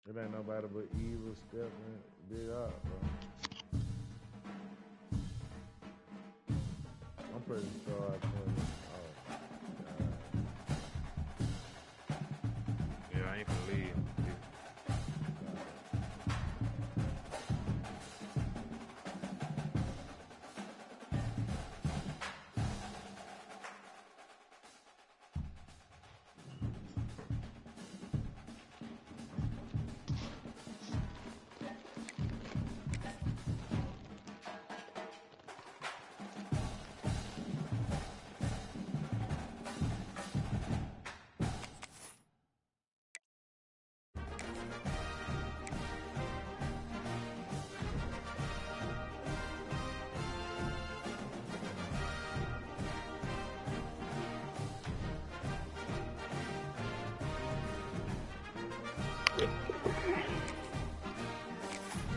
It ain't nobody but evil stepping big up, bro. I'm pretty sure I put it. Yeah, I ain't gonna leave.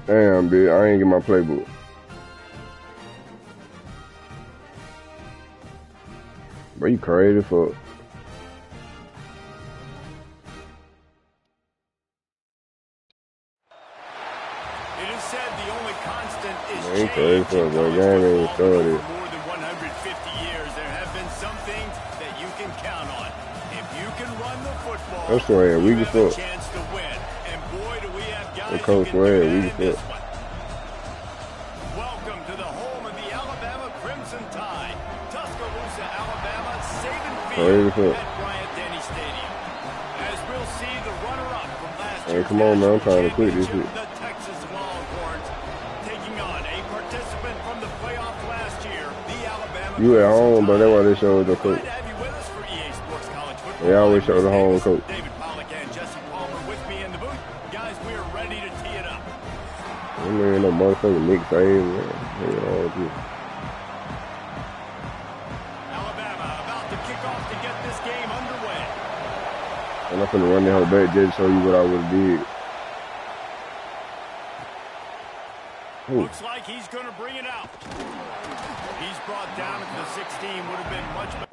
Damn, bitch, I ain't get my playbook. Bro, you crazy fuck. It is said the only constant is Man, change crazy in fuck, bro. college Game ain't football. For started. more than 150 years, there have been some things that you can count on. If you can run the football, That's why you weak as have a fuck. chance to win. And boy, do we have That guys who coach can do Swag, that weak in as this fuck. one. Welcome to the home of the Alabama Crimson Tide. Tuscaloosa, Alabama, Saban Crazy Field fuck. at Bryant-Denny Stadium. As we'll see the runner-up from last Hey, year's come on, man. I'm national trying to quit this championship, shit. the Texas Longhorns, taking on a participant from the playoff last year, the Alabama You at Crimson home, bro. That's why Tide. they showed your Glad coach. to have you with us for EA Sports College Football. They always I'm show Reese the home Davis, coach. David Pollack and Jesse Palmer with me in the booth. Guys, we are ready to tee it up. I mean, no motherfucking Nick save, man. Hell, all good. Alabama about to kick off to get this game underway. And I'm finna run that whole back just to show you what I would've did. Ooh. Looks like he's going to bring it out. He's brought down at the 16. Would have been much better.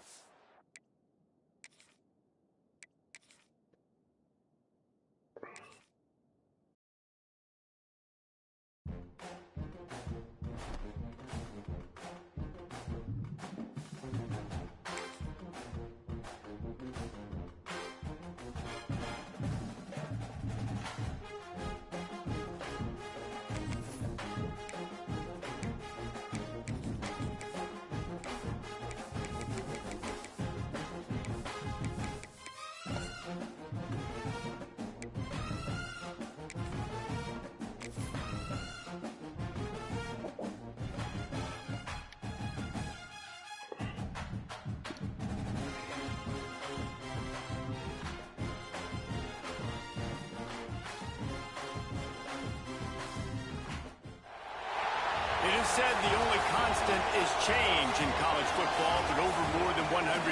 It is said the only constant is change in college football, but over more than 150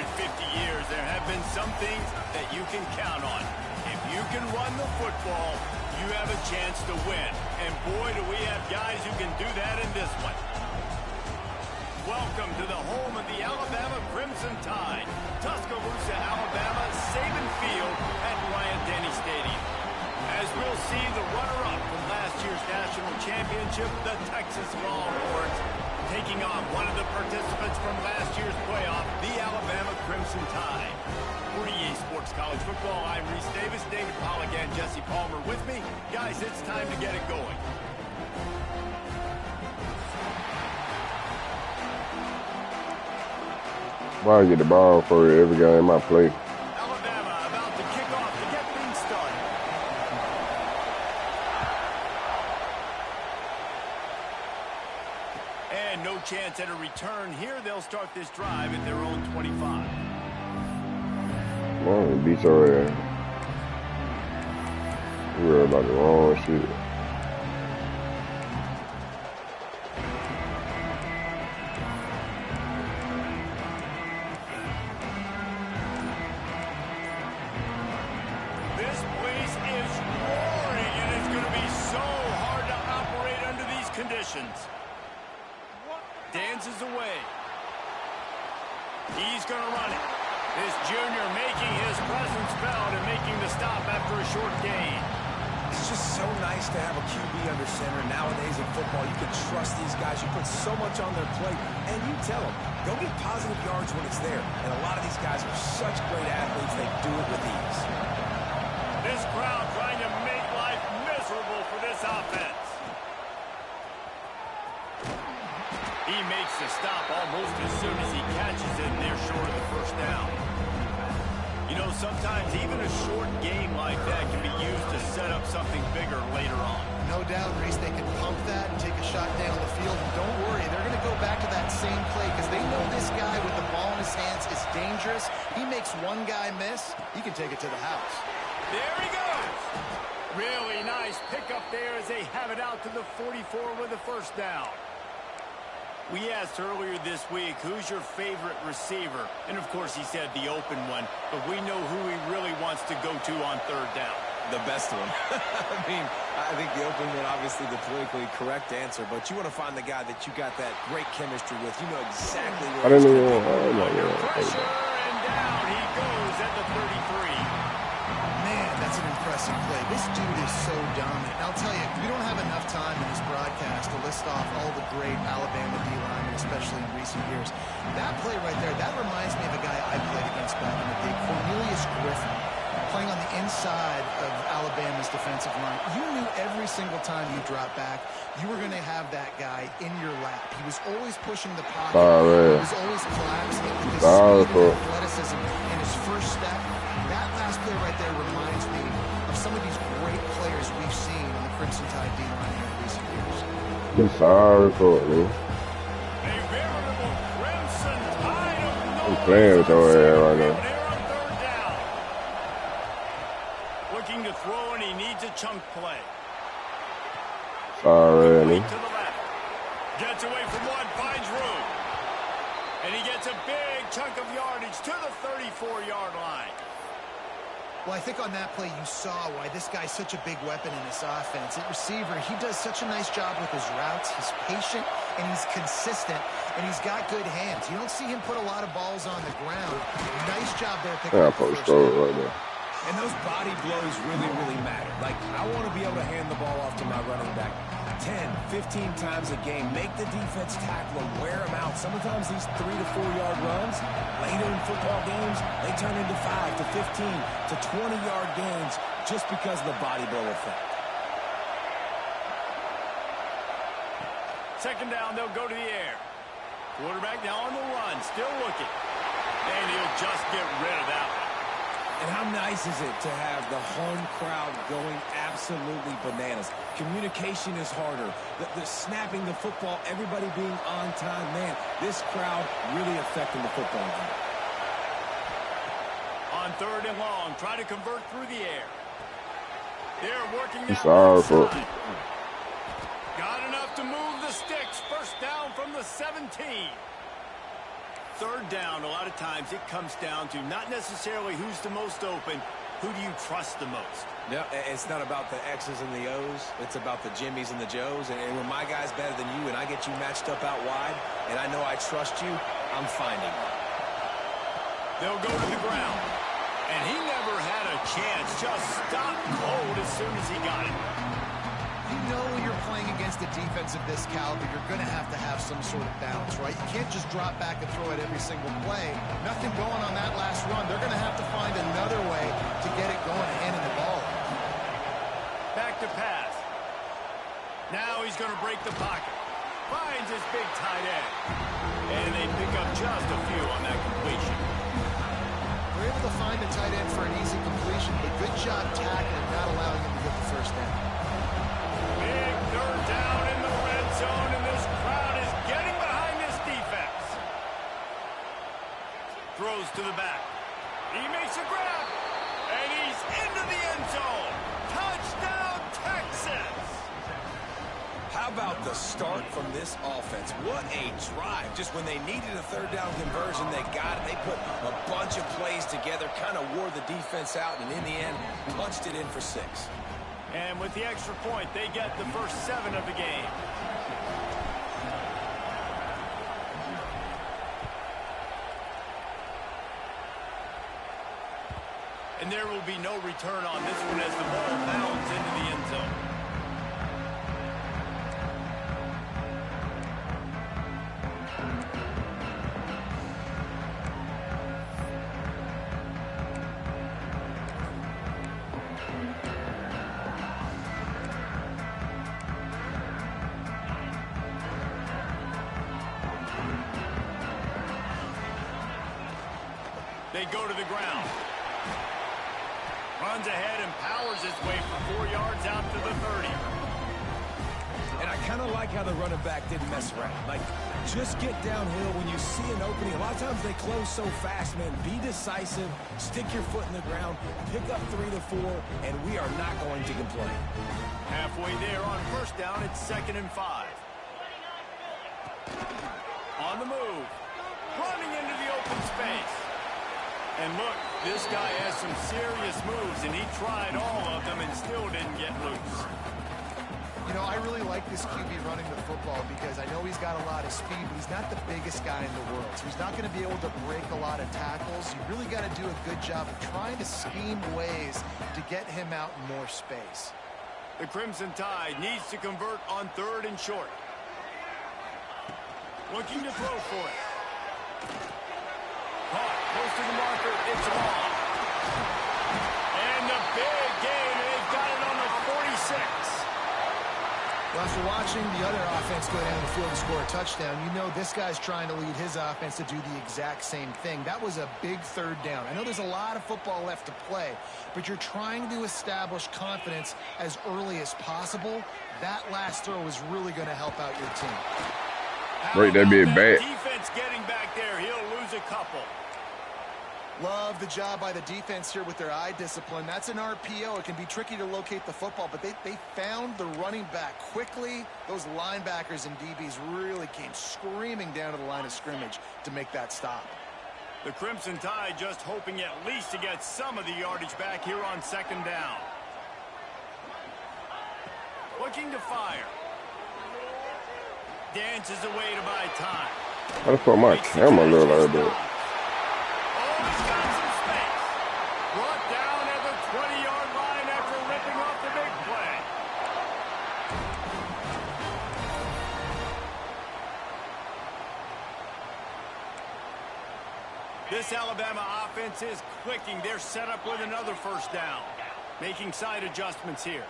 years, there have been some things that you can count on. If you can run the football, you have a chance to win. And boy, do we have guys who can do that in this one. Welcome to the home of the Alabama Crimson Tide. Tuscaloosa, Alabama, Saban Field at Bryant-Denny Stadium. As we'll see the runner-up from last year's national championship, the Texas Longhorns, taking on one of the participants from last year's playoff, the Alabama Crimson Tide. For EA Sports College Football, I'm Reese Davis, David Pollack, and Jesse Palmer with me. Guys, it's time to get it going. Why I get the ball for every game I play? Alabama about to kick off to get things started. And no chance at a return here. They'll start this drive at their own 25. Come on, beat your ass. You worry about the wrong shit. This place is roaring, and it's going to be so hard to operate under these conditions. Dances away. He's going to run it. This junior making his presence felt and making the stop after a short gain. It's just so nice to have a QB under center. Nowadays in football, you can trust these guys. You put so much on their plate, and you tell them, go get positive yards when it's there. And a lot of these guys are such great athletes, they do it with ease. This crowd trying to make life miserable for this offense. He makes the stop almost as soon as he catches it, and they're short of the first down. You know, sometimes even a short game like that can be used to set up something bigger later on. No doubt, Reese, they can pump that and take a shot down the field. And don't worry, they're going to go back to that same play because they know this guy with the ball in his hands is dangerous. He makes one guy miss, he can take it to the house. There he goes. Really nice pickup there as they have it out to the 44 with the first down. We asked earlier this week, who's your favorite receiver? And, of course, he said the open one. But we know who he really wants to go to on third down. The best one. I mean, I think the open one, obviously the politically correct answer. But you want to find the guy that you got that great chemistry with. You know exactly where I didn't he's even going. Under pressure, and down he goes at the 33. Man, that's an impressive play. This dude is so dominant. And I'll tell you, we don't have enough time in this broadcast to list off all the great Alabama D-linemen, especially in recent years. That play right there, that reminds me of a guy I played against back in the day, Cornelius Griffin, playing on the inside of Alabama's defensive line. You knew every single time you dropped back, you were going to have that guy in your lap. He was always pushing the pocket. He was always collapsing with his speed and athleticism and his first step. That last play right there reminds me of some of these great players we've seen on the Crimson Tide D-line in recent years. I'm sorry for me. A veritable Crimson Tide of I'm playing with your head right now. Here on third down. Looking to throw, and he needs a chunk play. Sorry, Wait to the left. Gets away from one, finds room. And he gets a big chunk of yardage to the 34-yard line. Well, I think on that play you saw why this guy's such a big weapon in this offense. At receiver, he does such a nice job with his routes. He's patient, and he's consistent, and he's got good hands. You don't see him put a lot of balls on the ground. Nice job there picking up the first down. Right there. And those body blows really, really matter. Like, I want to be able to hand the ball off to my running back 10, 15 times a game. Make the defense tackle them, wear them out. Sometimes these 3 to 4 yard runs, later in football games, they turn into 5 to 15 to 20-yard gains just because of the body blow effect. Second down, they'll go to the air. Quarterback now on the run, still looking. And he'll just get rid of that one. And how nice is it to have the home crowd going absolutely bananas? Communication is harder. The snapping the football, everybody being on time. Man, this crowd really affecting the football game. On third and long, try to convert through the air. They're working that sorry right for side. Got enough to move the sticks. First down from the 17. Third down, a lot of times it comes down to not necessarily who's the most open, who do you trust the most? Yeah, it's not about the X's and the O's. It's about the Jimmies and the Joes. And when my guy's better than you and I get you matched up out wide and I know I trust you, I'm finding you. They'll go to the ground. And he never had a chance. Just stopped cold as soon as he got it. You know when you're playing against a defense of this caliber, you're going to have some sort of balance, right? You can't just drop back and throw it every single play. Nothing going on that last run. They're going to have to find another way to get it going and handing the ball. Back to pass. Now he's going to break the pocket. Finds his big tight end. And they pick up just a few on that completion. They're able to find a tight end for an easy completion, but good job tackling, not allowing him to get the first down. Big third down in the red zone, and this crowd is getting behind this defense. Throws to the back. He makes a grab, and he's into the end zone. Touchdown, Texas! How about the start from this offense? What a drive. Just when they needed a third down conversion, they got it. They put a bunch of plays together, kind of wore the defense out, and in the end, punched it in for 6. And with the extra point, they get the first 7 of the game. And there will be no return on this one as the ball bounds into the end zone. They go to the ground. Runs ahead and powers his way for 4 yards out to the 30. And I kind of like how the running back didn't mess around. Like, just get downhill when you see an opening. A lot of times they close so fast, man. Be decisive, stick your foot in the ground, pick up 3 to 4, and we are not going to complain. Halfway there on first down, it's 2nd and 5. On the move. Running into the open space. And look, this guy has some serious moves, and he tried all of them and still didn't get loose. You know, I really like this QB running the football because I know he's got a lot of speed, but he's not the biggest guy in the world. So he's not going to be able to break a lot of tackles. You really got to do a good job of trying to scheme ways to get him out in more space. The Crimson Tide needs to convert on 3rd and short. Looking to throw for it. Caught, close to the marker, it's long. And the big gain, they've got it on the 46. Well, after watching the other offense go down the field and score a touchdown, you know this guy's trying to lead his offense to do the exact same thing. That was a big 3rd down. I know there's a lot of football left to play, but you're trying to establish confidence as early as possible. That last throw is really going to help out your team. Break that big back. Defense getting back there. He'll lose a couple. Love the job by the defense here with their eye discipline. That's an RPO. It can be tricky to locate the football, but they found the running back quickly. Those linebackers and DBs really came screaming down to the line of scrimmage to make that stop. The Crimson Tide just hoping at least to get some of the yardage back here on 2nd down. Looking to fire. Dances away to buy time. I just put my camera a little bit. Oh, he's got some space. Brought down at the 20-yard line after ripping off the big play. This Alabama offense is clicking. They're set up with another 1st down. Making side adjustments here.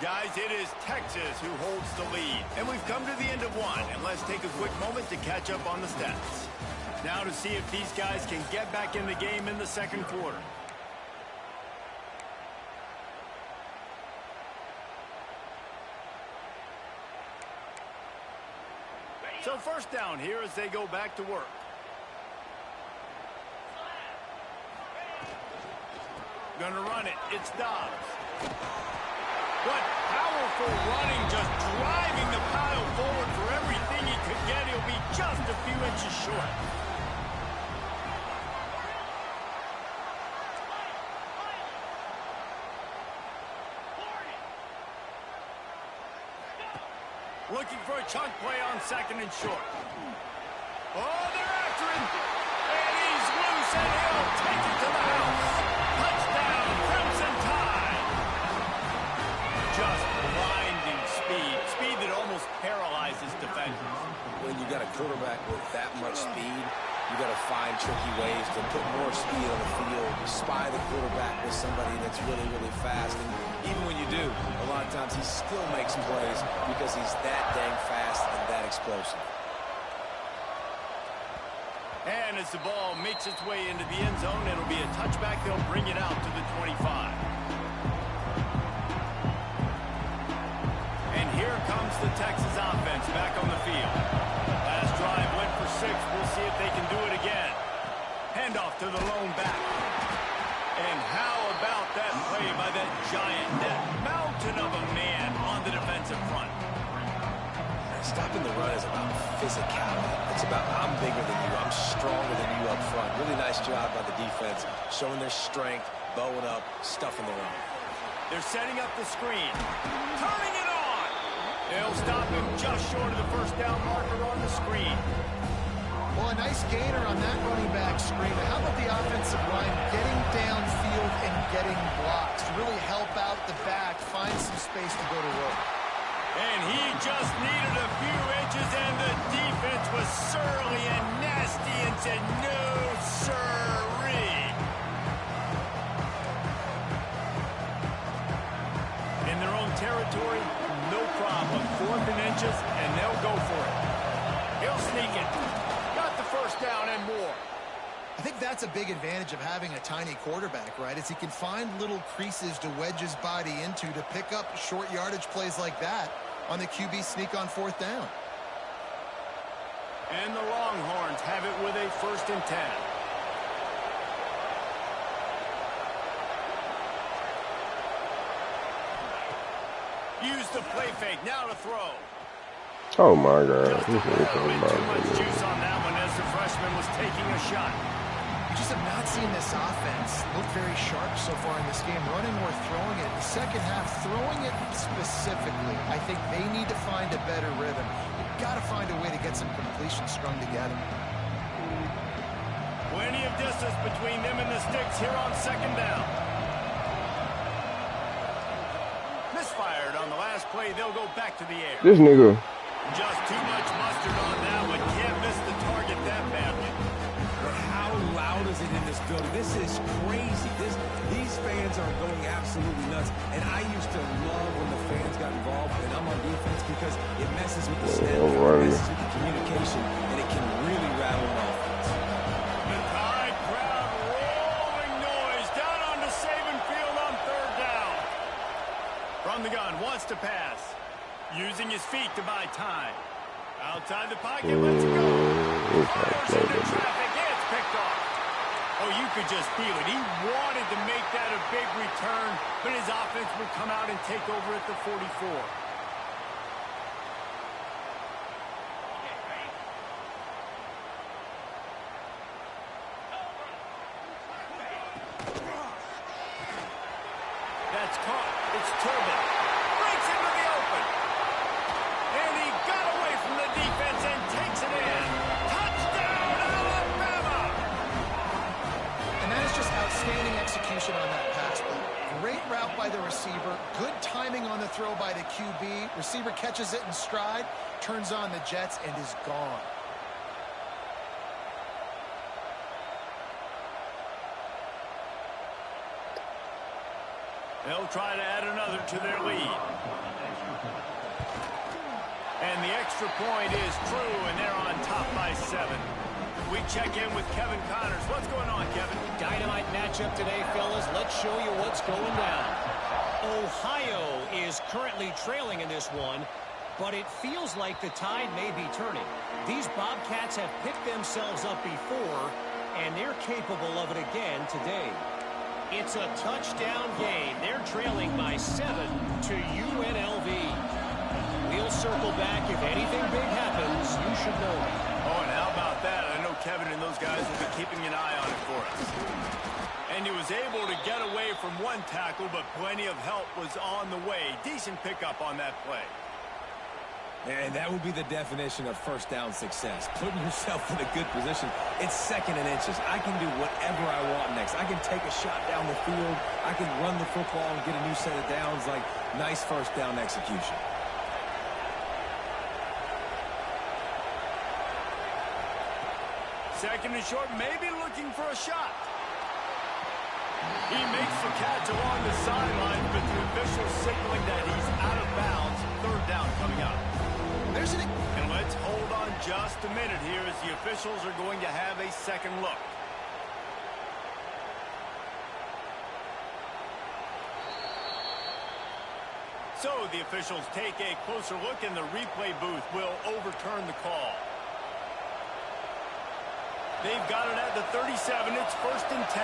Guys, it is Texas who holds the lead. And we've come to the end of one. And let's take a quick moment to catch up on the stats. Now to see if these guys can get back in the game in the 2nd quarter. So 1st down here as they go back to work. Gonna run it. It's Dobbs. What powerful running, just driving the pile forward for everything he could get. He'll be just a few inches short. Looking for a chunk play on 2nd and short. Oh, they're after him. And he's loose, and he'll take it to the house. Touchdown, Crimson Tide. Just blinding speed. Speed that almost paralyzes defenders. When you got a quarterback with that much speed, you got to find tricky ways to put more speed on the field, spy the quarterback with somebody that's really, really fast. And even when you do, a lot of times he still makes plays because he's that dang fast and that explosive. And as the ball makes its way into the end zone, it'll be a touchback. They'll bring it out to the 25. And here comes the Texas offense back on the field. Last drive went for 6. We'll see if they can do it again. Handoff to the lone back. And how about that play by that giant, that mountain of a man on the defensive front? Stopping the run is about physicality. It's about I'm bigger than you, I'm stronger than you up front. Really nice job by the defense, showing their strength, bowing up, stuffing the run. They're setting up the screen. Turning it on! They'll stop him just short of the 1st down marker on the screen. Well, a nice gainer on that running back screen. How about the offensive line getting downfield and getting blocks to really help out the back, find some space to go to work? And he just needed a few inches, and the defense was surly and nasty and said, no, sirree. In their own territory, no problem. 4th and inches, and they'll go for it. He'll sneak it. Got the first down and more. I think that's a big advantage of having a tiny quarterback, right? Is he can find little creases to wedge his body into to pick up short yardage plays like that on the QB sneak on 4th down. And the Longhorns have it with a 1st and 10. Use the play fake. Now to throw. Oh my God. Just a little bit too much juice on that one as the freshman was taking a shot. We just have not seen this offense look very sharp so far in this game, running or throwing it. The second half, throwing it specifically, I think they need to find a better rhythm. You've got to find a way to get some completions strung together. Plenty of distance between them and the sticks here on 2nd down. Misfired on the last play. They'll go back to the air. This nigga. Just too much mustard on that one. Can't miss the target that badly. But how loud is it in this building? This is crazy. These fans are going absolutely nuts. And I used to love when the fans got involved, and I'm on defense, because it messes with the snap, it messes with the communication, and it can really rattle an offense. The Tide crowd rolling noise down onto Saban Field on 3rd down. From the gun, wants to pass. Using his feet to buy time. Outside the pocket, let's go. Fires into traffic, it's picked off. Oh, you could just feel it. He wanted to make that a big return, but his offense would come out and take over at the 44. That's caught. It's Turbin. Breaks into the open. And he got away from the defense and takes it in. Touchdown, Alabama! And that is just outstanding execution on that pass play. Great route by the receiver. Good timing on the throw by the QB. Receiver catches it in stride, turns on the jets, and is gone. They'll try to add another to their lead. And the extra point is true, and they're on top by 7. We check in with Kevin Connors. What's going on, Kevin? Dynamite matchup today, fellas. Let's show you what's going down. Ohio is currently trailing in this one, but it feels like the tide may be turning. These Bobcats have picked themselves up before, and they're capable of it again today. It's a touchdown game. They're trailing by 7 to UNLV. We'll circle back. If anything big happens, you should know it. Oh, and how about that? I know Kevin and those guys will be keeping an eye on it for us. And he was able to get away from one tackle, but plenty of help was on the way. Decent pickup on that play. And that would be the definition of 1st down success. Putting yourself in a good position. It's 2nd and inches. I can do whatever I want next. I can take a shot down the field. I can run the football and get a new set of downs. Like, nice 1st down execution. Second and short, maybe looking for a shot. He makes the catch along the sideline, but the official signaling that he's out of bounds. 3rd down coming up. And let's hold on just a minute here as the officials are going to have a second look. So the officials take a closer look, and the replay booth will overturn the call. They've got it at the 37. It's 1st and 10.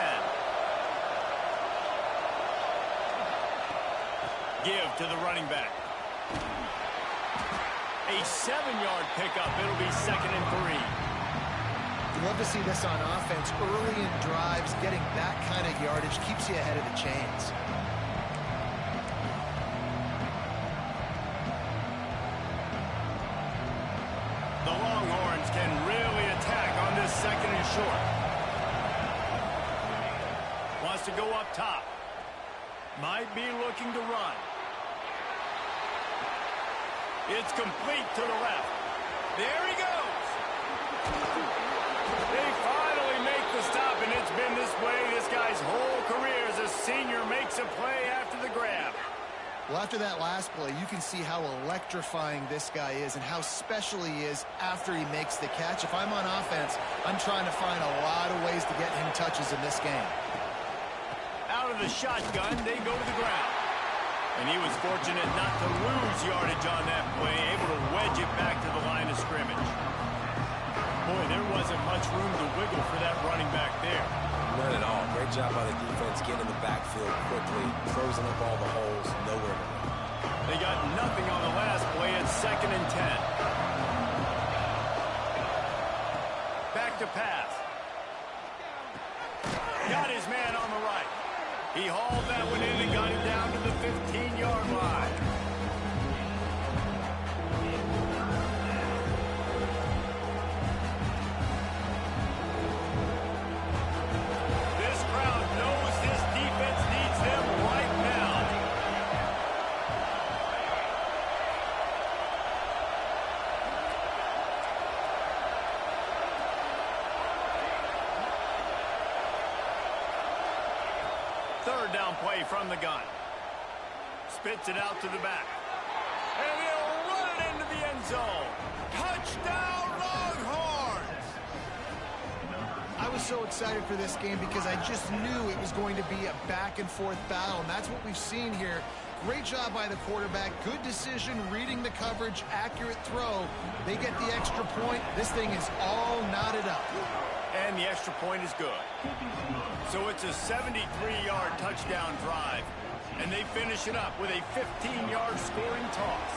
Give to the running back. A 7-yard pickup. It'll be 2nd and 3. You love to see this on offense. Early in drives, getting that kind of yardage keeps you ahead of the chains. The Longhorns can really attack on short. Wants to go up top. Might be looking to run. It's complete to the left. There he goes. They finally make the stop, and it's been this way this guy's whole career as a senior makes a play after the grab. Well, after that last play, you can see how electrifying this guy is and how special he is after he makes the catch. If I'm on offense, I'm trying to find a lot of ways to get him touches in this game. Out of the shotgun, they go to the ground. And he was fortunate not to lose yardage on that play, able to wedge it back to the line of scrimmage. Boy, there wasn't much room to wiggle for that running back there. None at all. Great job by the defense getting in the backfield quickly, closing up all the holes, nowhere to run. They got nothing on the last play at 2nd and 10. Back to pass. Got his man on the right. He hauled that one in and got it down to the 15-yard line. This crowd knows this defense needs them right now. Third down play from the gun. Spits it out to the back. And he'll run it into the end zone. Touchdown, Longhorns! I was so excited for this game because I just knew it was going to be a back-and-forth battle, and that's what we've seen here. Great job by the quarterback. Good decision, reading the coverage, accurate throw. They get the extra point. This thing is all knotted up. And the extra point is good. So it's a 73-yard touchdown drive. And they finish it up with a 15-yard scoring toss.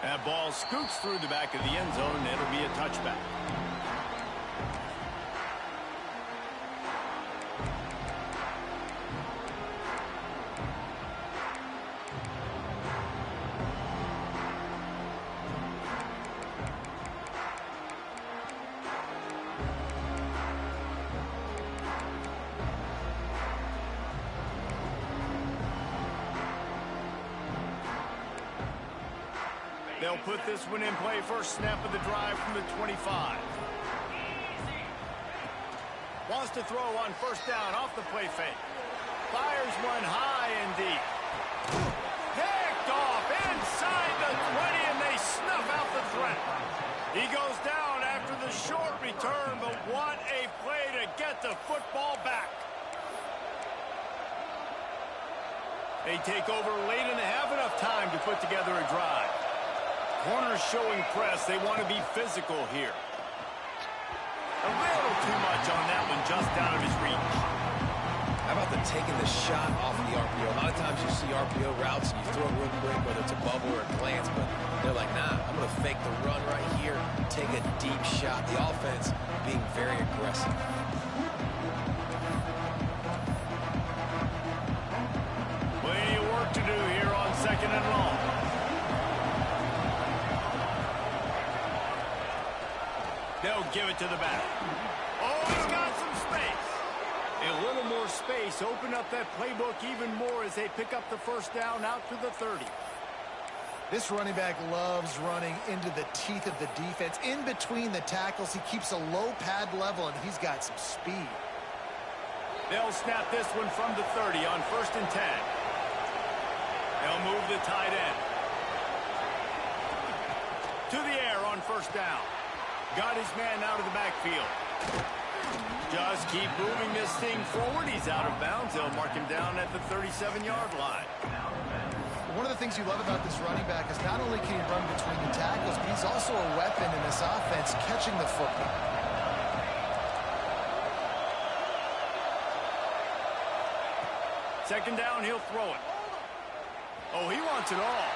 That ball scoots through the back of the end zone, and it'll be a touchback. They'll put this one in play. First snap of the drive from the 25. Wants to throw on first down off the play fake. Fires one high and deep. Picked off inside the 20, and they snuff out the threat. He goes down after the short return, but what a play to get the football back. They take over late and have enough time to put together a drive. Corners showing press. They want to be physical here. A little too much on that one, just out of his reach. How about the taking the shot off of the RPO? A lot of times you see RPO routes and you throw it real quick, whether it's a bubble or a glance, but they're like, nah, I'm going to fake the run right here, take a deep shot. The offense being very aggressive. Plenty of work to do here on 2nd and long. They'll give it to the back. Oh, he's got some space. A little more space. Open up that playbook even more as they pick up the first down out to the 30. This running back loves running into the teeth of the defense. In between the tackles, he keeps a low pad level, and he's got some speed. They'll snap this one from the 30 on 1st and 10. They'll move the tight end. To the air on first down. Got his man out of the backfield. Just keep moving this thing forward. He's out of bounds. They'll mark him down at the 37-yard line. One of the things you love about this running back is not only can he run between the tackles, but he's also a weapon in this offense catching the football. Second down, he'll throw it. Oh, he wants it all.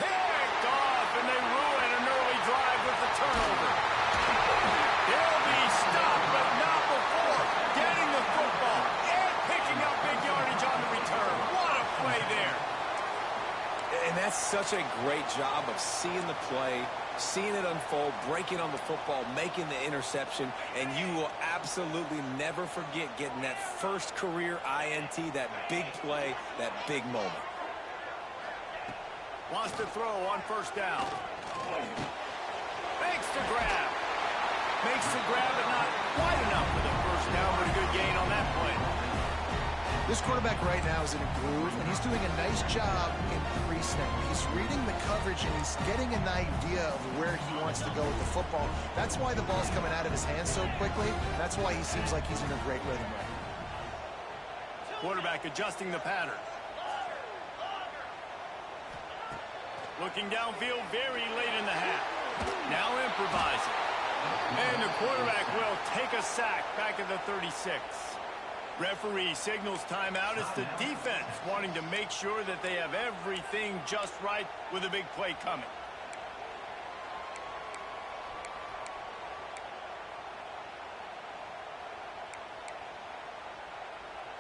Picked off, and they ruin an early drive with the turnover. He'll be stopped, but not before getting the football and picking up big yardage on the return. What a play there. such a great job of seeing the play, seeing it unfold, breaking on the football, making the interception, and you will absolutely never forget getting that first career INT, that big play, that big moment. Wants to throw on first down. Makes the grab. Makes the grab, but not quite enough for the first down, but a good gain on that play. This quarterback right now is in a groove, and he's doing a nice job in pre-snap. He's reading the coverage, and he's getting an idea of where he wants to go with the football. That's why the ball's coming out of his hands so quickly. That's why he seems like he's in a great rhythm right now. Quarterback adjusting the pattern. Looking downfield very late in the half. Now improvising. And the quarterback will take a sack back at the 36. Referee signals timeout. It's the defense wanting to make sure that they have everything just right with a big play coming.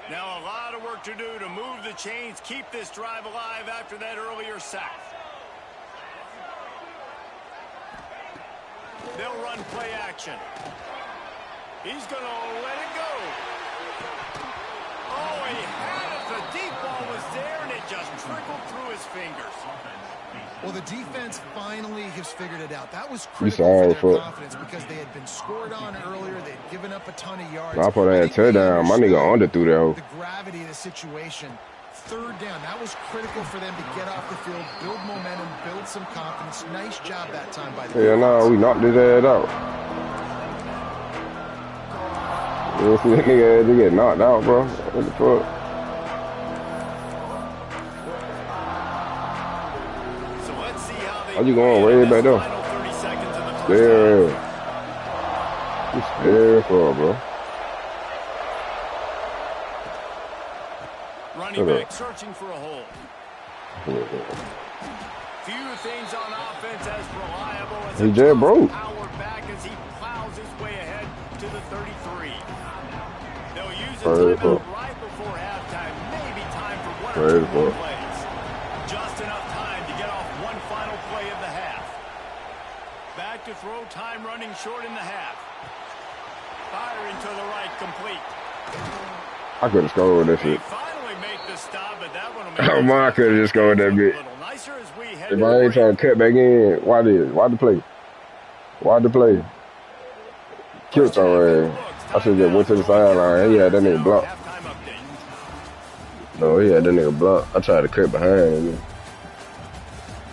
Now a lot of work to do to move the chains, keep this drive alive after that earlier sack. They'll run play action. He's going to let it go. Oh, he had it. The deep ball was there, and it just trickled through his fingers. Well, the defense finally has figured it out. That was critical for their confidence because they had been scored on earlier. They had given up a ton of yards. I put that touchdown. My nigga under through there. The gravity of the situation. Third down. That was critical for them to get off the field, build momentum, build some confidence. Nice job that time by the defense. Yeah, no, we knocked his ass out. You see that nigga ass get knocked out, bro? What the fuck? So let's see how they How you going way back there? There. You scared for, bro. Running back searching for a hole. Few things on offense as reliable as he just broke. Power back as he plows his way ahead to the 33. They'll use a timeout right before halftime. Maybe time for one or two more plays. Just enough time to get off one final play of the half. Back to throw, time running short in the half. Firing to the right, complete. I could have scored that shit. Stop, but that one Oh my, I could have just scored that bit. If I ain't trying to cut back in, why this? Why the play? Why the play? Killed our ass. I should just went to the sideline. He had that nigga blocked. No, he had that nigga blocked. I tried to cut behind him.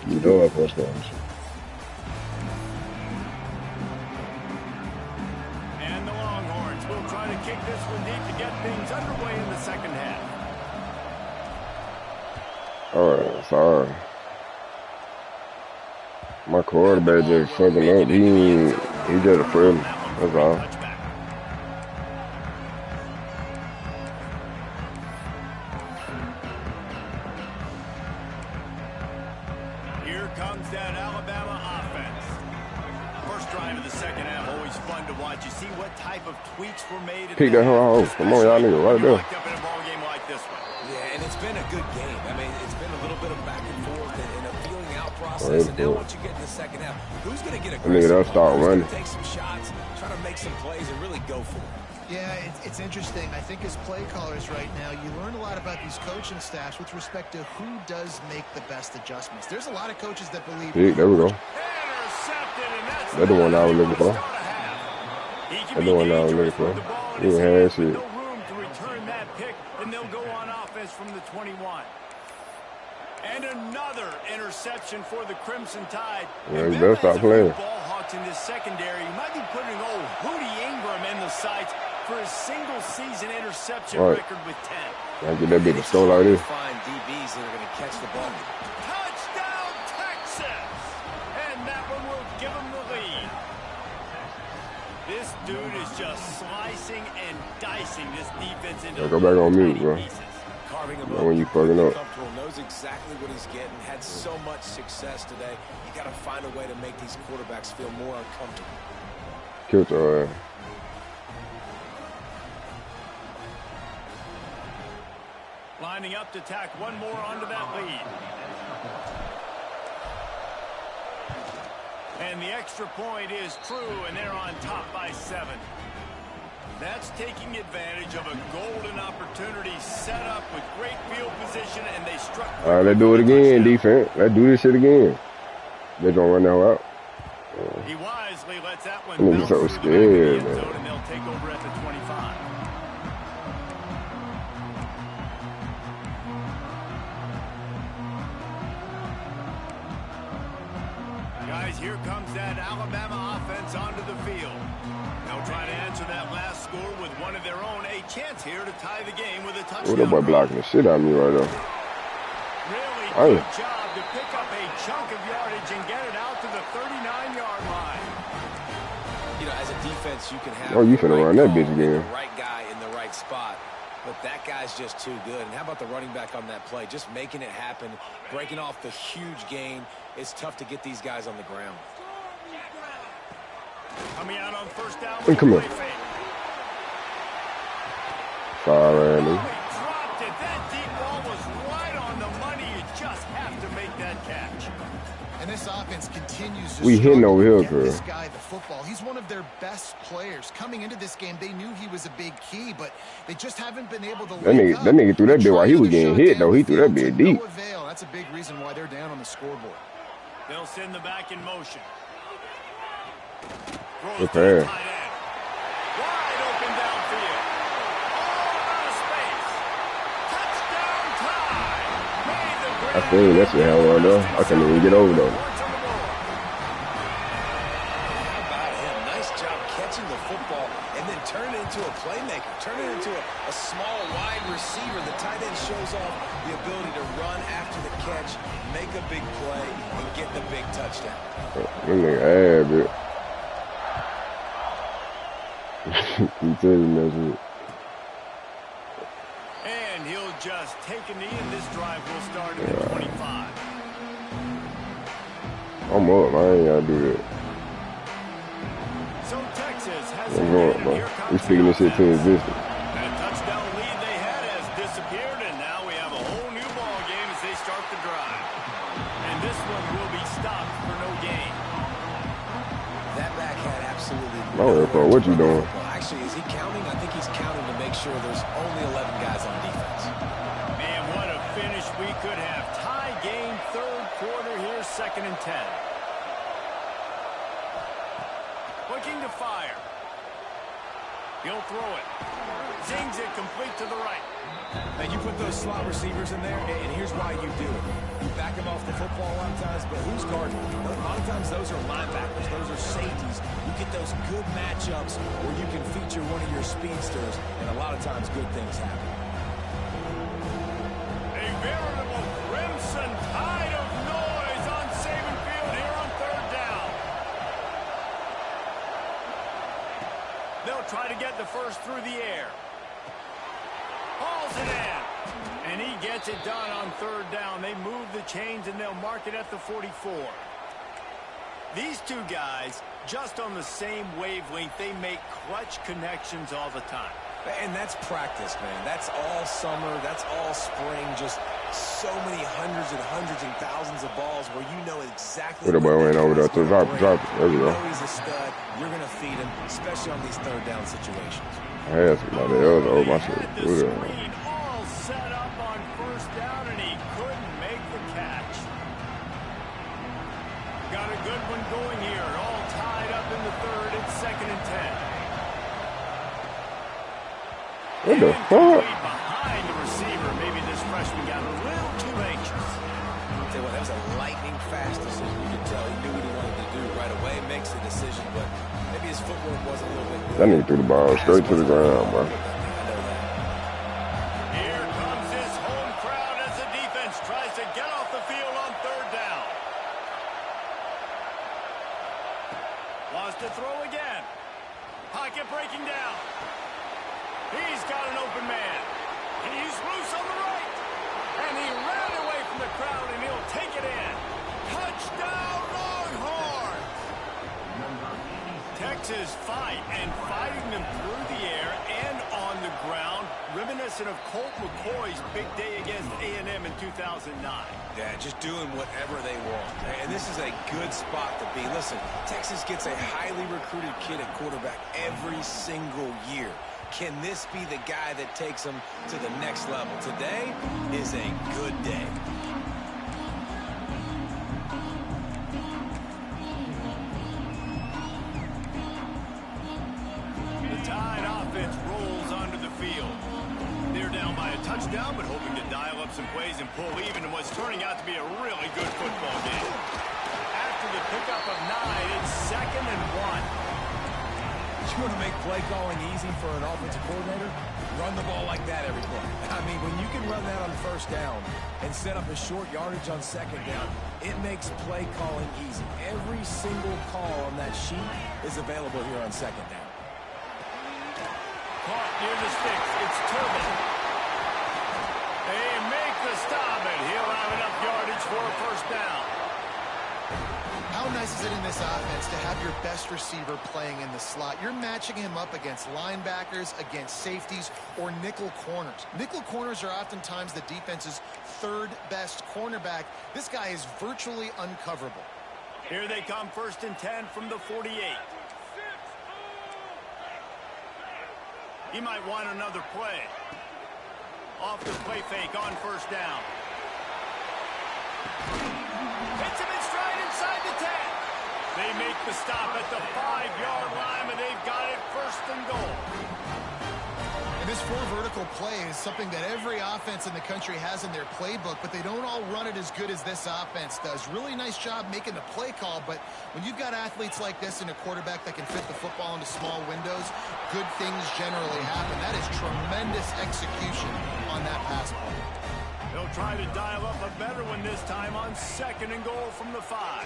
You know I first one. And the Longhorns will try to kick this one deep to get things underway in the second half. Alright, sorry. My quarterback just fucking up. He just a friend. That's all. Here comes that Alabama offense. First drive of the second half, always fun to watch. You see what type of tweaks were made. Pick that hoe off. Come on, y'all niggas, right there. Yeah, and it's been a good game. I mean, it's been a little bit of back and forth and a feeling out process. And now once you get in the second half, who's going to get aggressive? Nigga, start running. Take some shots, try to make some plays, and really go for it. Yeah, it's interesting. I think as play callers right now, you learn a lot about these coaching staffs with respect to who does make the best adjustments. There's a lot of coaches that believe. There we go. That's the one I was looking for. That's the one I was looking for. You had shit. And they'll go on offense from the 21. And another interception for the Crimson Tide. Yeah, you better stop playing. Ball hawks in this secondary. You might be putting old Hootie Ingram in the sights for his single-season interception record with 10. I get that big score like this. Find DBs that are going to catch the ball. Touchdown, Texas! And that one will give them the lead. This dude is just slicing and dicing this defense into go back on mute, bro. Carving him when you fucking up. Knows exactly what he's getting. Had so much success today. You got to find a way to make these quarterbacks feel more uncomfortable. Killed your ass. Lining up to tack one more onto that lead. And the extra point is true, and they're on top by 7. That's taking advantage of a golden opportunity set up with great field position, and they struck. All right, let's do it again, defense. Let's do this shit again. They're going to run that out. He wisely lets that one I'm bounce so through scared, the back of the end man. zone, and they'll take over at the 25. Guys, here comes that Alabama offense onto the field. They'll try to answer that last score with one of their own. A chance here to tie the game with a touchdown. Oh, that boy blocking the shit out of me right there. Really good job to pick up a chunk of yardage and get it out to the 39-yard line. You know, as a defense, you can have you finna run that bitch again. The right guy in the right spot. But that guy's just too good. And how about the running back on that play? Just making it happen, breaking off the huge gain. It's tough to get these guys on the ground. Coming out on first down. Come here. Sorry, He dropped it. That deep ball was right on the money. You just have to make that catch. And this offense continues to We hitting over here, get girl. this guy the football. He's one of their best players. Coming into this game, they knew he was a big key, but they just haven't been able to That nigga threw that bit while he was getting hit, though. He threw that bit deep. No avail. That's a big reason why they're down on the scoreboard. They'll send the back in motion. Good pass. Wide open downfield. All out of space. Touchdown time. I seen that shit hell right there. I couldn't even get over though. How about him? Nice job catching the football and then turn it into a playmaker. Turn it into a small wide receiver. The tight end shows off the ability to run after the catch, make a big play, and get the big touchdown. That nigga ass, bitch. You tell him that shit. And he'll just take a knee, and this drive will start at the 25. I'm up. I ain't gotta do that. So Texas has I'm up, bro. We speaking this shit to existence. That touchdown lead they had has disappeared, and now we have a whole new ball game as they start the drive. And this one will be stopped for no gain. That back had absolutely Bro, what you doing? Actually, is he counting? I think he's counting to make sure there's only 11 guys on defense. Man, what a finish we could have. Tie game, third quarter here, 2nd and 10. Looking to fire. He'll throw it. Zings it complete to the right. And you put those slot receivers in there, and here's why you do it. You back them off the football a lot of times, but who's guarding them? A lot of times those are linebackers. Those are safeties. You get those good matchups where you can feature one of your speedsters, and a lot of times good things happen. A veritable crimson tide of noise on Saban Field here on 3rd down. They'll try to get the first through the air. Hauls it in. And he gets it done on 3rd down. They move the chains, and they'll mark it at the 44. These two guys, just on the same wavelength, they make clutch connections all the time. And that's practice, man. That's all summer. That's all spring. Just so many hundreds and thousands of balls where you know exactly. What about went over there to drop it? There we go. You know he's a stud. You're going to feed him, especially on these 3rd down situations. I had somebody else over my shit. Had the screen all set up on 1st down, and he couldn't make the catch. Got a good one going here. All tied up in the 3rd. It's 2nd and 10. What the fuck? Behind the receiver. Maybe this freshman got a little too anxious. I'll tell you what, that was a lightning fast decision. You could tell he knew what he wanted to do right away. Makes the decision, but maybe his footwork wasn't a little bit good. That nigga threw the ball straight to the ground, bro. Here comes this home crowd as the defense tries to get off the field on 3rd down. Wants to throw again. Pocket breaking down. He's got an open man. He's loose on the right. And he ran away from the crowd, and he'll take it in. Touchdown, Longhorns! Texas fighting them through the air and on on the ground, reminiscent of Colt McCoy's big day against A&M in 2009. Yeah, just doing whatever they want. And this is a good spot to be. Listen, Texas gets a highly recruited kid at quarterback every single year. Can this be the guy that takes them to the next level? Today is a good day. The Tide offense rolls onto the field. They're down by a touchdown, but hoping to dial up some plays and pull even in what's turning out to be a really good football game. After the pickup of 9, it's 2nd and 1. You want to make play calling easy for an offensive coordinator? Run the ball like that every play. I mean, when you can run that on 1st down and set up a short yardage on 2nd down, it makes play calling easy. Every single call on that sheet is available here on 2nd down. Caught near the sticks. It's Turbin. They make the stop, and he'll have enough yardage for a 1st down. How nice is it in this offense to have your best receiver playing in the slot? You're matching him up against linebackers, against safeties, or nickel corners. Nickel corners are oftentimes the defense's 3rd best cornerback. This guy is virtually uncoverable. Here they come, 1st and 10 from the 48. He might want another play. Off the play fake on 1st down. Hits him in stride inside the 10. They make the stop at the 5-yard line, and they've got it 1st and goal. And this 4 vertical play is something that every offense in the country has in their playbook, but they don't all run it as good as this offense does. Really nice job making the play call, but when you've got athletes like this and a quarterback that can fit the football into small windows, good things generally happen. That is tremendous execution on that pass play. They'll try to dial up a better one this time on 2nd and goal from the 5.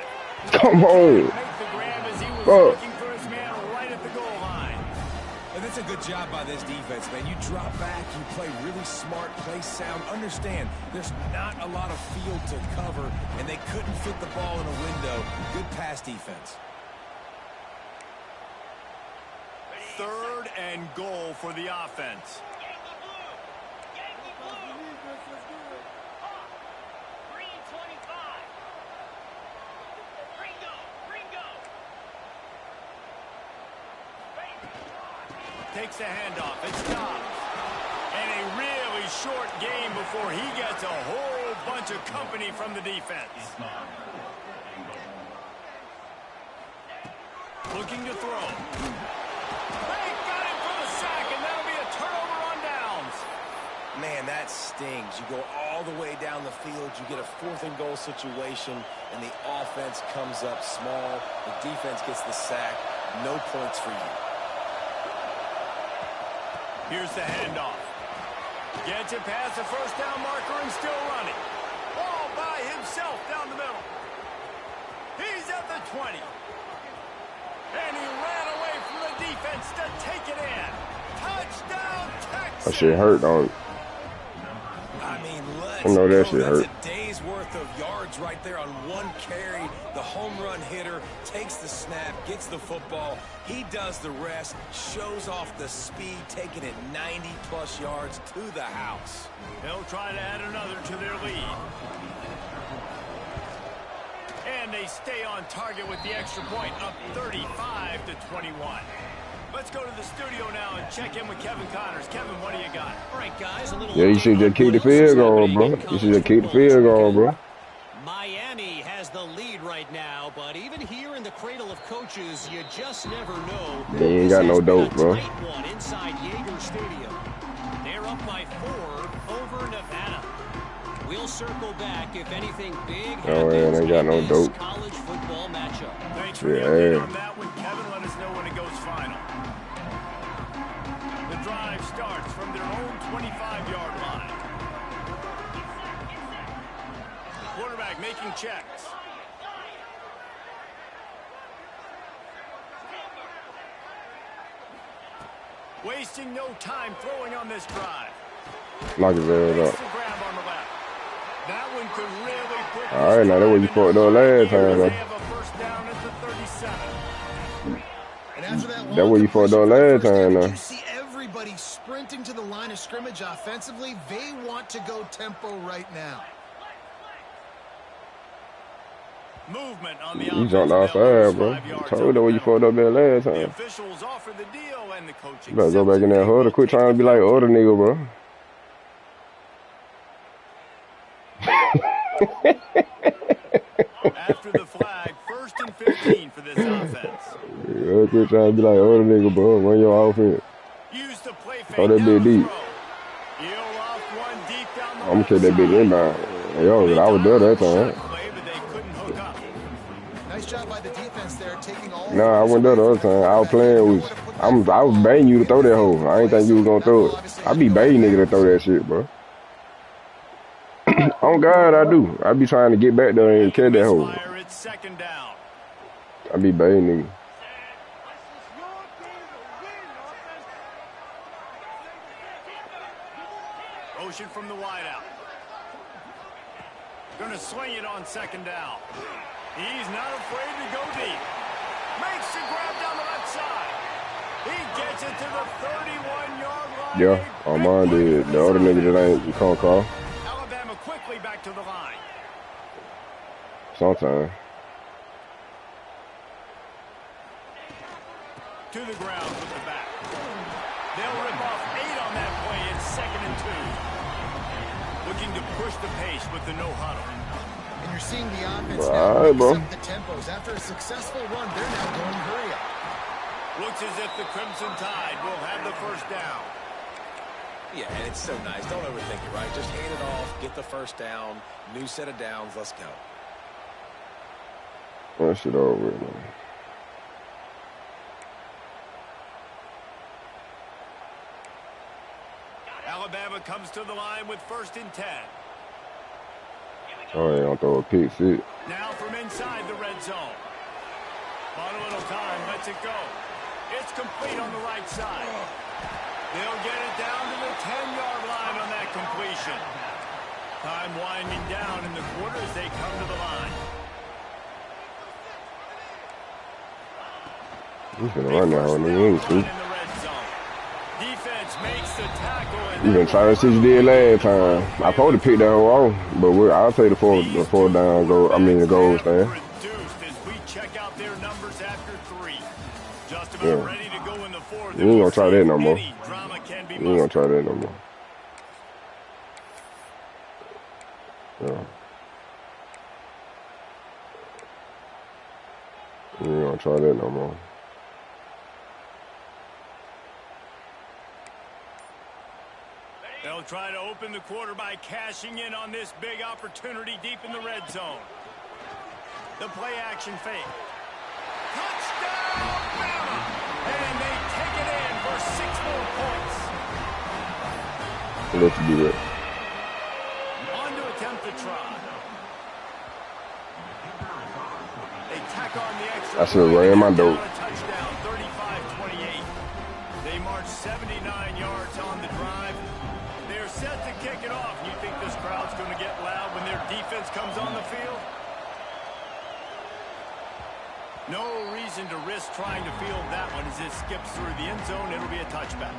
Come on. Make the grab as he was looking for his man right at the goal line. And that's a good job by this defense, man. You drop back, you play really smart, play sound. Understand, there's not a lot of field to cover, and they couldn't fit the ball in a window. Good pass defense. 3rd and goal for the offense. Takes the handoff. It stops. And a really short game before he gets a whole bunch of company from the defense. Looking to throw. They got him for the sack, and that'll be a turnover on downs. Man, that stings. You go all the way down the field, you get a 4th and goal situation, and the offense comes up small. The defense gets the sack. No points for you. Here's the handoff. Gets it past the 1st down marker and still running. All by himself down the middle. He's at the 20. And he ran away from the defense to take it in. Touchdown, Texas. That shit hurt, don't it? I mean, let's I know that shit That's hurt. a day's worth of yards right there on one carry. The home run hitter takes the snap, gets the football. He does the rest, shows off the speed, taking it 90-plus yards to the house. They'll try to add another to their lead. And they stay on target with the extra point, up 35-21. Let's go to the studio now and check in with Kevin Connors. Kevin, what do you got? All right, guys, a little Yeah, you should just keep the field going, bro. You should just keep the field going, bro. Miami has the lead right now, but even here in the cradle of coaches, you just never know. They ain't got no dope, bro. Tight one inside Yager Stadium. They're up by 4 over Nevada. We'll circle back if anything big happens. Oh, yeah, they got no in this dope. college football matchup. Thanks for the update on that one, Kevin. Let us know when it goes final. The drive starts from their own 25-yard line. The quarterback making checks. Wasting no time throwing on this drive. Knock his ass up. Makes the grab on the left. That one could really put All right, now that's what you fucked up last time, They though. have a 1st down at the 37. And after that That's what you fucked up last time, you though. see everybody sprinting to scrimmage offensively, they want to go tempo right now. Movement on the You jumped outside, bro. I told you where you fucked up there last time. The officials offer the deal, and the coach You better go back in that huddle. Quit trying to be like other nigga, bro. After the flag, 1st and 15 for this offense. Yeah, quit trying to be like other nigga, bro. Run your offense. Use the play fake. Throw that big deep. I'm gonna take that big inbound. Yo, I was there that time. Nice job by the defense there, taking all. Nah, I wasn't there the other time. I was playing with. I was baiting you to throw that hole. I ain't think you was gonna throw it. I be baiting nigga to throw that shit, bro. On God, I do. I be trying to get back there and catch that hole. I be baiting nigga. Motion from the wideout. Gonna swing it on 2nd down. He's not afraid to go deep. Makes the grab down the left side. He gets it to the 31-yard line. Yeah, Armand did. The other nigga that ain't you can't call. Alabama quickly back to the line. Sometimes. To the ground with the back. They'll rip off 8 on that play. It's 2nd and 2. Looking to push the pace with the no huddle. And you're seeing the offense right, now bro. mix up the tempos. After a successful run, they're now going hurry up. Looks as if the Crimson Tide will have the 1st down. Yeah, and it's so nice. Don't overthink it, right? Just hand it off, get the 1st down, new set of downs, let's go. That shit over with, man. Alabama comes to the line with 1st and 10. Oh, yeah, I'll throw a pick six. Now from inside the red zone. On a little time, lets it go. It's complete on the right side. They'll get it down to the 10-yard line on that completion. Time winding down in the quarter as they come to the line. He's gonna run now, nigga. He ain't sweet. Defense makes the tackle. You been trying to see you did last time. I probably picked that hoe off, but I'll take the 4th down goal. I mean the goal stand. As we check out their numbers after 3. Just about ready to go in the 4th. You ain't gonna try that no more. You ain't gonna try that no more. Yeah. You ain't gonna try that no more. They'll try to open the quarter by cashing in on this big opportunity deep in the red zone. The play action fake. Touchdown, Bama! And they take it in for 6 more points. Let's do it. On to attempt the try. They tack on the extra. I should have ran my dope. Touchdown, 35-28. They march 79 yards on the drive. They're set to kick it off. You think this crowd's going to get loud when their defense comes on the field? No reason to risk trying to field that one as it skips through the end zone. It'll be a touchback.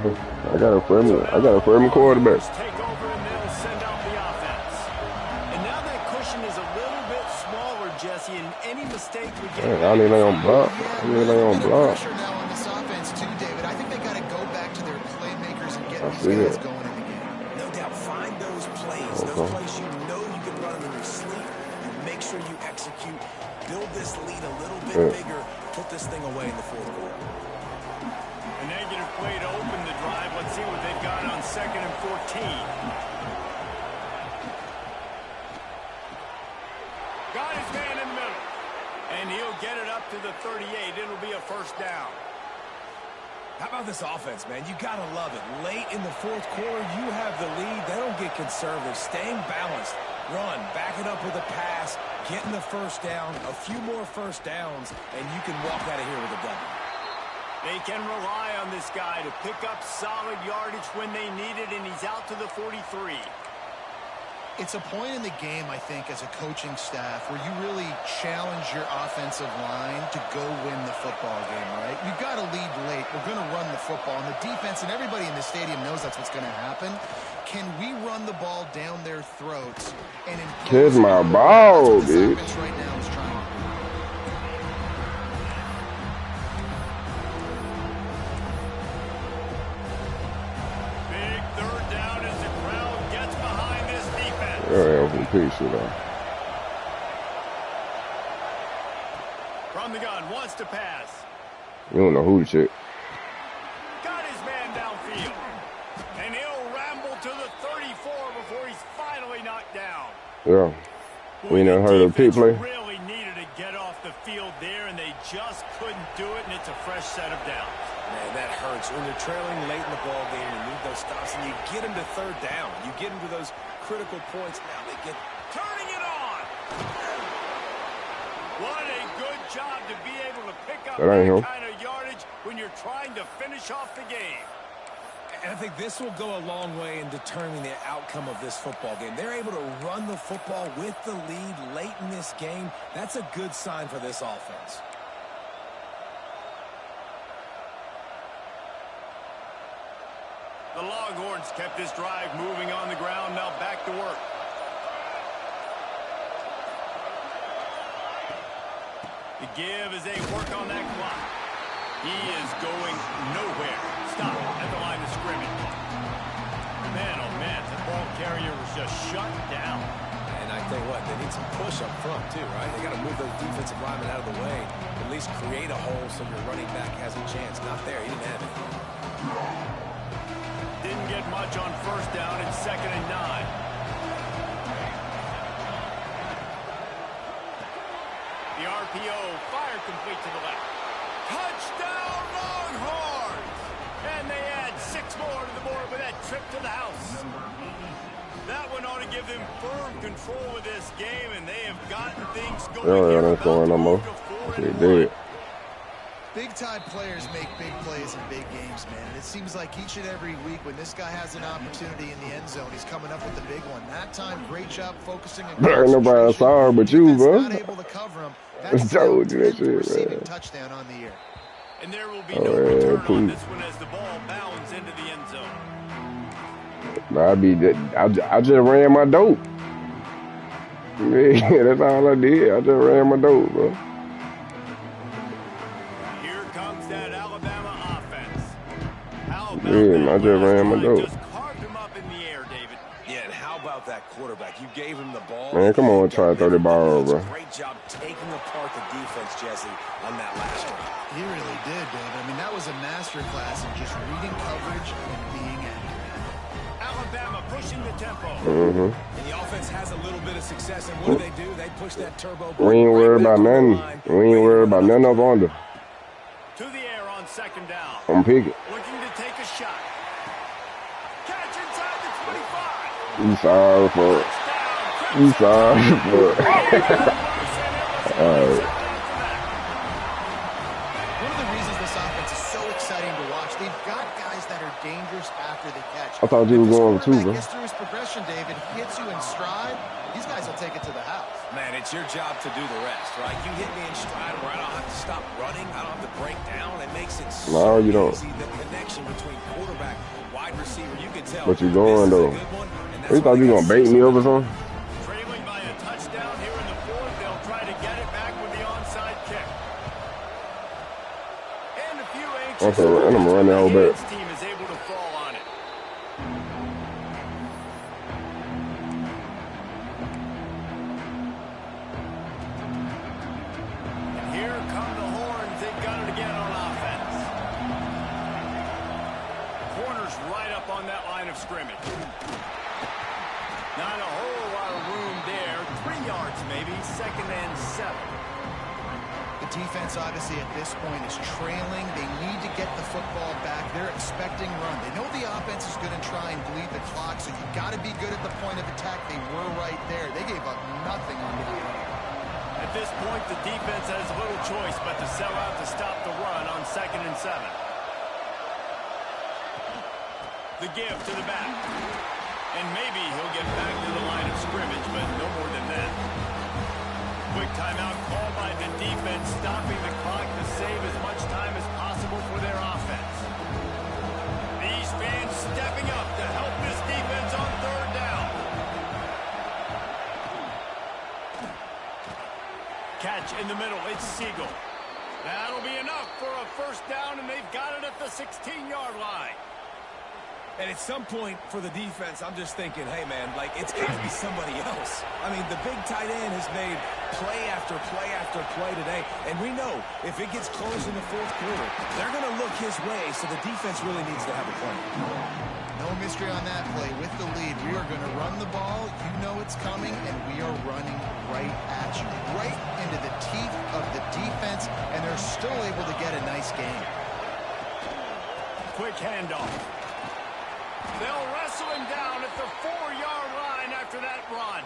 I got a firm quarterback. Take over and they'll send out the offense. And now that cushion is a little bit smaller, Jesse, and any mistake we get. I need on block. I need on block. Pressure now on this offense too, David. I think they got to go back to their playmakers and get I these guys see it. going in the game. No doubt, find those plays. Those plays you know you can run them in your sleep. You make sure you execute. Build this lead a little bit bigger. Put this thing away in the 4th quarter. A negative play to open the drive. Let's see what they've got on 2nd and 14. Got his man in the middle. And he'll get it up to the 38. It'll be a 1st down. How about this offense, man? You got to love it. Late in the 4th quarter, you have the lead. They don't get conservative. Staying balanced. Run. Back it up with a pass. Getting the 1st down. A few more 1st downs, and you can walk out of here with a W. They can rely on this guy to pick up solid yardage when they need it, and he's out to the 43. It's a point in the game, I think, as a coaching staff where you really challenge your offensive line to go win the football game, right? You've got to lead late. We're going to run the football. And the defense and everybody in the stadium knows that's what's going to happen. Can we run the ball down their throats and kiss my ball, dude. Right now is trying to do. Big third down as the crowd gets behind this defense. From the gun, wants to pass. You don't know who to check. Got his man downfield. And he'll ramble to the 34 before he's finally knocked down. Yeah. We never heard of pick play. Really needed to get off the field there, and they just couldn't do it, and it's a fresh set of downs. Man, that hurts. When you're trailing late in the ball game, you need those stops, and you get them to third down. You get them to those critical points. Now they get Turning it on. What a good job to be able to pick up that kind of yardage when you're trying to finish off the game. And I think this will go a long way in determining the outcome of this football game. They're able to run the football with the lead late in this game. That's a good sign for this offense. The Longhorns kept this drive moving on the ground. Now back to work. The give as they work on that clock. He is going nowhere. Stop at the line of scrimmage. Man, oh man, the ball carrier was just shut down. And I tell you what, they need some push up front too, right? They got to move those defensive linemen out of the way. At least create a hole so your running back has a chance. Not there. He didn't have it. Didn't get much on first down. It's 2nd and 9. The RPO, fire complete to the left. Touchdown, Longhorns! And they add 6 more to the board with that trip to the house. That one ought to give them firm control of this game, and they have gotten things going. Yeah, that's going no more. They did. Big-time players make big plays in big games, man. And it seems like each and every week when this guy has an opportunity in the end zone, he's coming up with the big one. That time, great job focusing and nobody saw but you, bro. Not able to cover him. That's told you that shit, receiving man. touchdown on the year. And there will be no return on this one as the ball bounds into the end zone. I just ran my dope. Yeah, that's all I did. I just ran my dope, bro. I just ran my dope. Just carved him up in the air, David. Yeah, and how about that quarterback? You gave him the ball. Man, come on, try to throw the ball over. Great job taking apart the defense, Jesse, on that last one. He really did, David. I mean, that was a masterclass in just reading coverage and being accurate. Alabama pushing the tempo. And the offense has a little bit of success, and what do? They push that turbo. We ain't worried about nothing. We ain't worried about none of under. To the air on 2nd down. I'm picking. Looking to take a shot. Catch inside the 25. You sorry for it. You sorry for it. All right. One of the reasons this offense is so exciting to watch, they've got guys that are dangerous after the catch. I thought you were going too, bro. Gets through his progression, David, hits you in stride. These guys will take it to the house. Man, it's your job to do the rest, right? You hit me in stride where I don't have to stop running. I don't have to break down. It makes it so easy, the connection between quarterback and wide receiver. You can tell. But you going, though. You thought you going to bait me over something? Trailing by a touchdown here in the 4th. They'll try to get it back with the onside kick. And a few anxious. I'm going to run that whole back. His team is able to fall on it. Here come the Horns. They've got it again on offense. Corners right up on that line of scrimmage. Not a whole lot of room there. 3 yards maybe. 2nd and 7. The defense, obviously, at this point is trailing. They need to get the football back. They're expecting run. They know the offense is going to try and bleed the clock, so you got to be good at the point of attack. They were right there. They gave up nothing on the run. At this point, the defense has little choice but to sell out to stop the run on 2nd and 7. The give to the back. And maybe he'll get back to the line of scrimmage, but no more than that. Quick timeout called by the defense, stopping the clock to save as much time as possible for their offense. These fans stepping up to help this defense on third down. Catch in the middle, it's Siegel. That'll be enough for a first down, and they've got it at the 16-yard line. And at some point for the defense, I'm just thinking, hey, man, like, it's got to be somebody else. I mean, the big tight end has made play after play after play today. And we know if it gets close in the fourth quarter, they're going to look his way, so the defense really needs to have a plan. No mystery on that play. With the lead, we are going to run the ball. You know it's coming, and we are running right at you, right into the teeth of the defense, and they're still able to get a nice game. Quick handoff. They'll wrestle him down at the 4-yard line after that run.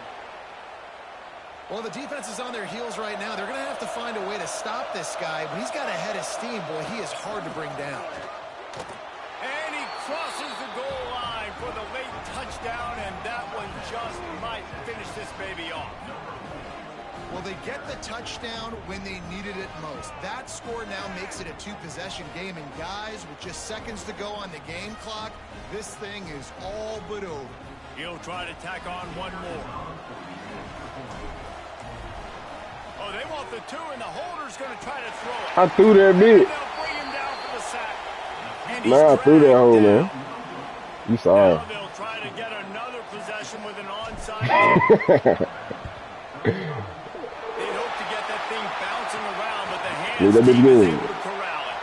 Well, the defense is on their heels right now. They're going to have to find a way to stop this guy, but he's got a head of steam. Boy, he is hard to bring down. And he crosses the goal line for the late touchdown, and that one just might finish this baby off. Well, they get the touchdown when they needed it most. That score now makes it a two-possession game, and guys, with just seconds to go on the game clock, this thing is all but over. He'll try to tack on one more. Oh, they want the 2, and the holder's going to try to throw it. I threw that bit. They'll bring him down for the sack. Nah, I threw that hole, man. You sorry. Now they'll try to get another possession with an onside. They'd hope to get that thing bouncing around, but the hands team is able to corral it.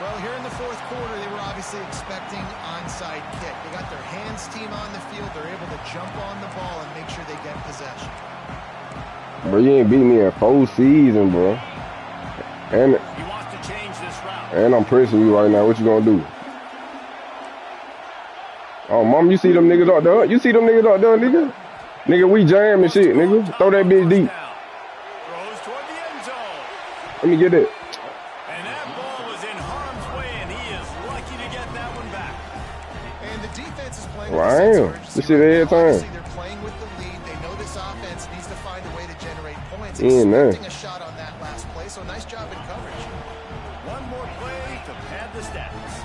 Well, here in the fourth quarter, they were obviously expecting onside kick. They got their hands team on the field. They're able to jump on the ball and make sure they get possession. Bro, you ain't beat me in 4 seasons, bro. And he wants to change this route. And I'm pressing you right now. What you gonna do? Oh, mom, you see them niggas out there? You see them niggas out there, nigga? Nigga, we jam and shit, nigga. Throw that bitch deep. Throws toward the end zone. Let me get it. And that ball was in harm's way, and he is lucky to get that one back. And the defense is playing well, I am. This shit every time. They're playing with the lead. They know this offense needs to find a way to generate points. Expecting a shot on that last play, so nice job in coverage. One more play to pad the stats.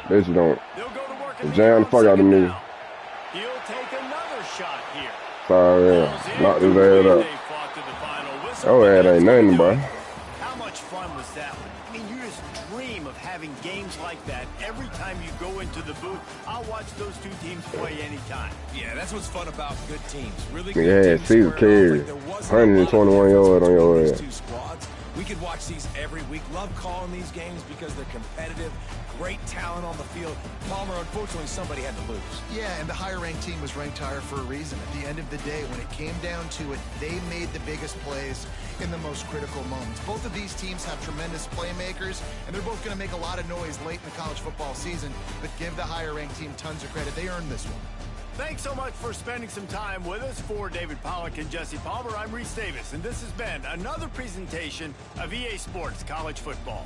Bet you don't. They'll go to work. Jam the fuck out of me. He'll take another shot here. Sorry, yeah. Knock his ass up. Oh, that ain't nothing, bro. How much fun was that one? I mean, you just dream of having games like that every time you go into the booth. I'll watch those two teams play anytime. Yeah, that's what's fun about good teams. Really good teams. Caesar carry. 121 yards on your head. We could watch these every week. Love calling these games because they're competitive. Great talent on the field. Palmer, unfortunately, somebody had to lose. Yeah, and the higher-ranked team was ranked higher for a reason. At the end of the day, when it came down to it, they made the biggest plays in the most critical moments. Both of these teams have tremendous playmakers, and they're both going to make a lot of noise late in the college football season, but give the higher-ranked team tons of credit. They earned this one. Thanks so much for spending some time with us. For David Pollack and Jesse Palmer, I'm Reese Davis, and this has been another presentation of EA Sports College Football.